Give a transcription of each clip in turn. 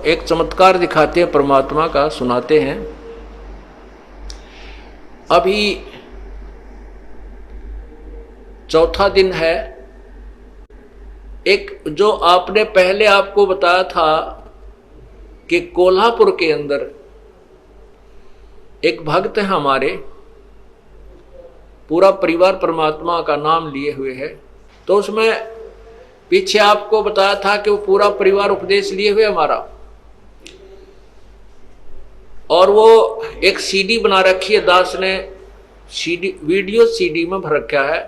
एक चमत्कार दिखाते हैं परमात्मा का, सुनाते हैं। अभी चौथा दिन है। एक जो आपने पहले आपको बताया था कि कोल्हापुर के अंदर एक भक्त है हमारे, पूरा परिवार परमात्मा का नाम लिए हुए है। तो उसमें पीछे आपको बताया था कि वो पूरा परिवार उपदेश लिए हुए हमारा, और वो एक सीडी बना रखी है, दास ने सीडी, वीडियो सीडी में भर रखा है,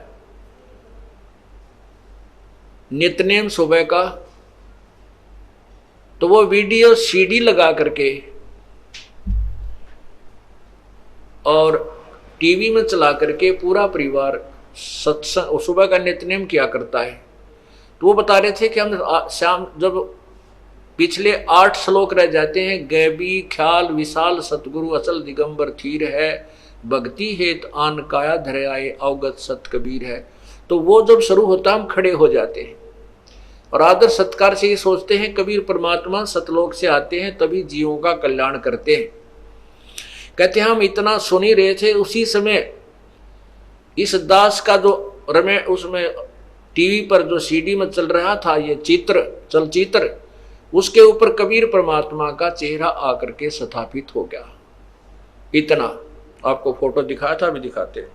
नित्यनेम सुबह का। तो वो वीडियो सीडी लगा करके और टीवी में चला करके पूरा परिवार सत्संग सुबह का नित्यनेम किया करता है। तो वो बता रहे थे कि हम शाम जब पिछले 8 श्लोक रह जाते हैं, गैबी ख्याल विशाल सतगुरु अचल दिगंबर थीर है, भक्ति हेत आन काया धरे आए अवगत सत कबीर है। तो वो जब शुरू होता हम खड़े हो जाते हैं और आदर सत्कार से ये सोचते हैं कबीर परमात्मा सतलोक से आते हैं तभी जीवों का कल्याण करते हैं। कहते हैं हम इतना सुन ही रहे थे, उसी समय इस दास का जो उसमें टीवी पर जो सीडी में चल रहा था ये चलचित्र, उसके ऊपर कबीर परमात्मा का चेहरा आकर के स्थापित हो गया। इतना आपको फोटो दिखाया था, अभी दिखाते हैं।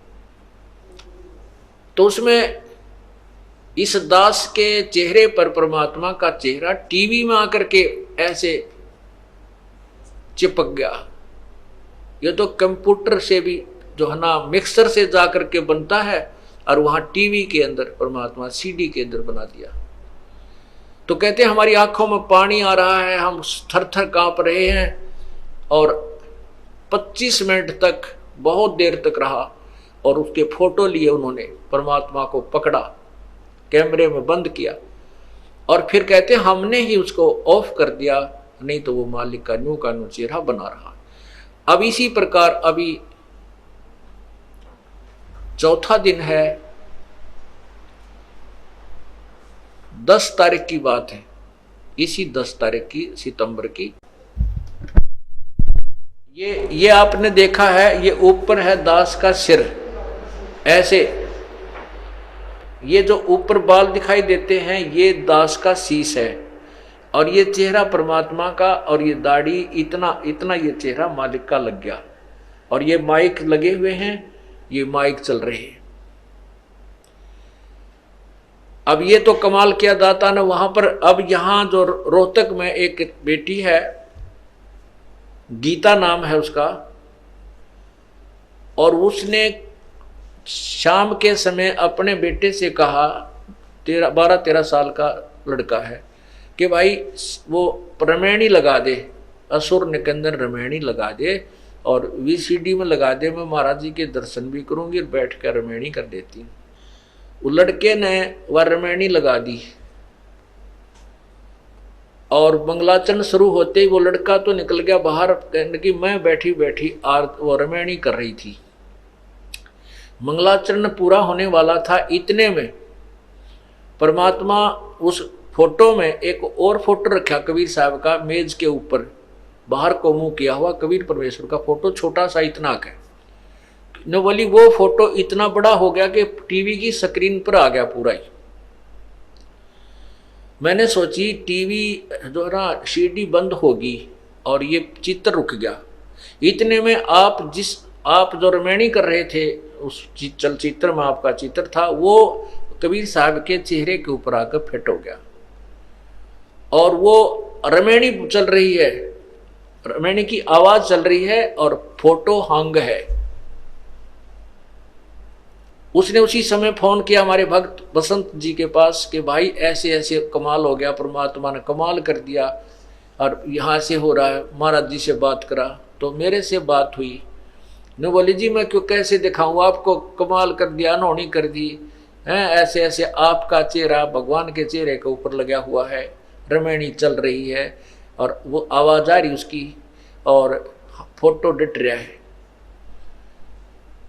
तो उसमें इस दास के चेहरे पर परमात्मा का चेहरा टीवी में आकर के ऐसे चिपक गया। ये तो कंप्यूटर से भी जो है ना मिक्सर से जाकर के बनता है, और वहां टीवी के अंदर परमात्मा सीडी के अंदर बना दिया। तो कहते हैं हमारी आंखों में पानी आ रहा है, हम थर थर कांप रहे हैं। और 25 मिनट तक बहुत देर तक रहा और उसके फोटो लिए उन्होंने, परमात्मा को पकड़ा, कैमरे में बंद किया, और फिर कहते हैं हमने ही उसको ऑफ कर दिया, नहीं तो वो मालिक का न्यू का न्यू चेहरा बना रहा। अब इसी प्रकार अभी चौथा दिन है, 10 तारीख की बात है, इसी 10 तारीख की सितंबर की। ये आपने देखा है, ये ऊपर है दास का सिर ऐसे, ये जो ऊपर बाल दिखाई देते हैं ये दास का शीश है, और ये चेहरा परमात्मा का, और ये दाढ़ी इतना इतना ये चेहरा मालिक का लग गया। और ये माइक लगे हुए हैं, ये माइक चल रहे हैं। अब ये तो कमाल किया दाता ने वहां पर। अब यहां जो रोहतक में एक बेटी है, गीता नाम है उसका, और उसने शाम के समय अपने बेटे से कहा, 12-13 साल का लड़का है, कि भाई वो रमैनी लगा दे, असुर निकंदन रमैनी लगा दे, और वीसीडी में लगा दे, मैं महाराज जी के दर्शन भी करूंगी और बैठ कर रमैनी कर देती हूँ। वो लड़के ने वह रमैनी लगा दी, और मंगलाचरण शुरू होते ही वो लड़का तो निकल गया बाहर, कहने की मैं बैठी बैठी वो रमैनी कर रही थी। मंगलाचरण पूरा होने वाला था, इतने में परमात्मा उस फोटो में एक और फोटो रखा कबीर साहब का, मेज के ऊपर बाहर को मुंह किया हुआ कबीर परमेश्वर का फोटो, छोटा सा इतना का। न बोली वो फोटो इतना बड़ा हो गया कि टीवी की स्क्रीन पर आ गया पूरा ही। मैंने सोची टीवी जो है ना सीडी बंद होगी और ये चित्र रुक गया। इतने में आप जो रमैनी कर रहे थे उस चलचित्र में आपका चित्र था, वो कबीर साहब के चेहरे के ऊपर आकर फिट हो गया, और वो रमैनी चल रही है, रमैनी की आवाज चल रही है और फोटो हंग है। उसने उसी समय फोन किया हमारे भक्त बसंत जी के पास कि भाई ऐसे ऐसे कमाल हो गया, परमात्मा ने कमाल कर दिया और यहाँ से हो रहा है, महाराज जी से बात करा। तो मेरे से बात हुई, ने बोली जी मैं क्यों कैसे दिखाऊं आपको, कमाल कर दिया, अनहोनी कर दी है, ऐसे ऐसे आपका चेहरा भगवान के चेहरे के ऊपर लगा हुआ है, रमैनी चल रही है और वो आवाज आ रही उसकी और फोटो डट रहा है।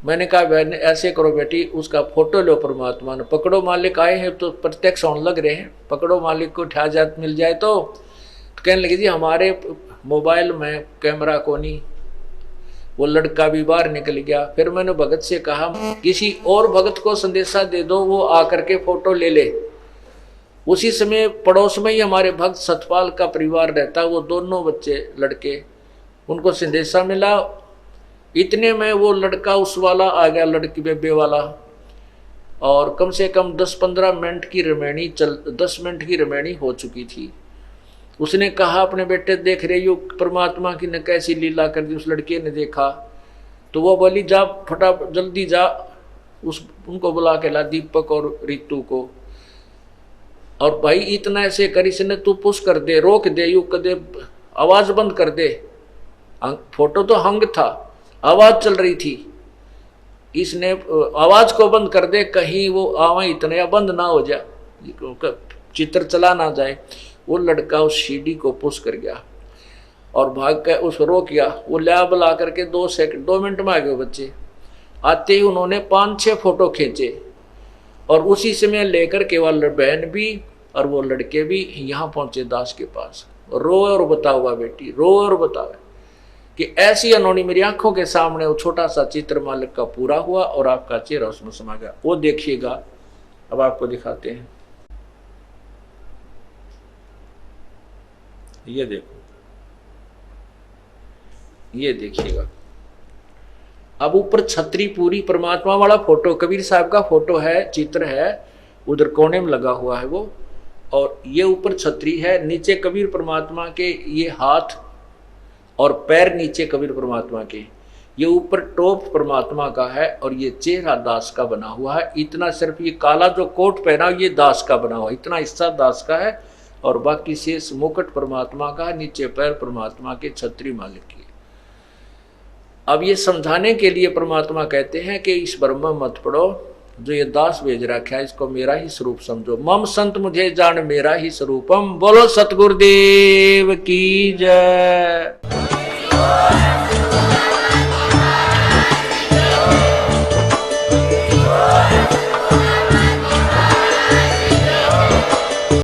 मैंने कहा बहन ऐसे करो बेटी, उसका फोटो लो, परमात्मा ने पकड़ो, मालिक आए हैं तो प्रत्यक्ष होने लग रहे हैं, पकड़ो मालिक को, ठा जात मिल जाए तो तो कहने लगे जी हमारे मोबाइल में कैमरा को नहीं। वो लड़का भी बाहर निकल गया। फिर मैंने भगत से कहा किसी और भगत को संदेशा दे दो, वो आकर के फोटो ले ले। उसी समय पड़ोस में ही हमारे भक्त सतपाल का परिवार रहता, वो दोनों बच्चे लड़के, उनको संदेशा मिला। इतने में वो लड़का उस वाला आ गया, लड़की बेबे वाला, और कम से कम 10-15 मिनट की रमैनी 10 मिनट की रमैनी हो चुकी थी। उसने कहा अपने बेटे देख रहे हो परमात्मा की ने कैसी लीला कर दी। उस लड़के ने देखा तो वो बोली जा फटा जल्दी जा, उनको बुला के ला, दीपक और रितु को। और भाई इतना ऐसे करी इसने, तू पुश कर दे, रोक दे, यू कर दे, आवाज बंद कर दे। फोटो तो हंग था, आवाज चल रही थी, इसने आवाज को बंद कर दे, कहीं वो आवा इतना बंद ना हो जाए, चित्र चला ना जाए। वो लड़का उस सीढ़ी को पुश कर गया और भाग कर उस रोक गया। वो ला बुला करके 2 मिनट में आ गए बच्चे। आते ही उन्होंने 5-6 फोटो खींचे और उसी समय लेकर के वह बहन भी और वो लड़के भी यहाँ पहुंचे दास के पास। रो और बताओ हुआ बेटी, रो और बताओ कि ऐसी अनोनी मेरी आंखों के सामने वो छोटा सा चित्र मालिक का पूरा हुआ और आपका चेहरा उसमें समा गया। वो देखिएगा, अब आपको दिखाते हैं। ये देखो, ये देखिएगा। अब ऊपर छतरी पूरी परमात्मा वाला फोटो, कबीर साहब का फोटो है, चित्र है, उधर कोने में लगा हुआ है वो, और ये ऊपर छतरी है, नीचे कबीर परमात्मा के ये हाथ और पैर नीचे कबीर परमात्मा के, ये ऊपर टॉप परमात्मा का है और ये चेहरा दास का बना हुआ है। इतना सिर्फ ये काला जो कोट पहना ये दास का बना हुआ है, इतना हिस्सा दास का है और बाकी शेष मुकुट परमात्मा का, नीचे पैर परमात्मा के, छतरी मालिक की। अब ये समझाने के लिए परमात्मा कहते हैं कि इस ब्रह्म मत पढ़ो, जो ये दास भेज रखा है इसको मेरा ही स्वरूप समझो। मम संत मुझे जान मेरा ही स्वरूपम। बोलो सतगुरुदेव की जय।